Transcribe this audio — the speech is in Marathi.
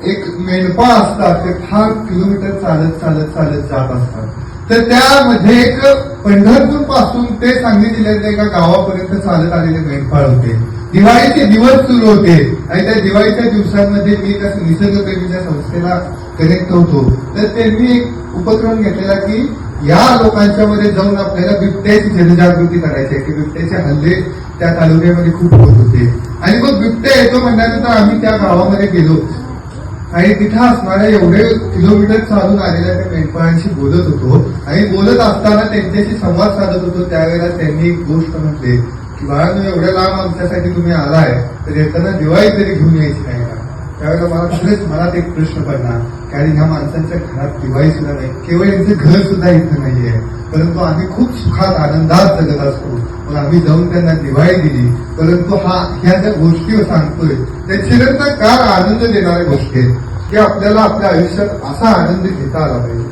एक मेंढपाळ असतात ते 6 किलोमीटर चालत चालत चालत जात असतात. तर त्यामध्ये एक पंढरपूर पासून ते सांगली जिल्ह्यातल्या एका गावापर्यंत चालत आलेले मेंढपाळ होते. दिवाळीचे दिवस सुरू होते आणि त्या दिवाळीच्या दिवसांमध्ये मी त्या निसर्गप्रेमीच्या संस्थेला कनेक्ट होतो. तर त्यांनी एक उपक्रम घेतलेला की या लोकांच्या मध्ये जाऊन आपल्याला बिबट्याची जनजागृती करायची आहे की बिबट्याचे हल्ले त्या तालुक्यामध्ये खूप होत होते. आणि मग बिबट्या येतो म्हणल्यानंतर आम्ही त्या गावामध्ये गेलो आणि तिथं असणाऱ्या एवढे किलोमीटर चालून आलेल्या त्या मेंढपाळांशी बोलत होतो. आणि बोलत असताना त्यांच्याशी संवाद साधत होतो. त्यावेळेला त्यांनी एक गोष्ट म्हटली की बाळांनो, एवढ्या लांब आमच्यासाठी तुम्ही आलाय तर येताना दिवाळी तरी घेऊन यायची नाही का? त्यावेळेला मला खरंच मनात एक प्रश्न पडला कारण ह्या माणसांच्या घरात दिवाळी सुद्धा नाही, केवळ यांचं घर सुद्धा इथं नाहीये, परंतु आम्ही खूप सुखात आनंदात जगत असतो. मग आम्ही जाऊन त्यांना दिवाळी दिली. परंतु ह्या ज्या गोष्टी सांगतोय त्या चिरंतन काळ आनंद देणाऱ्या गोष्टी आहेत की आपल्याला आपल्या आयुष्यात असा आनंद घेता आला पाहिजे.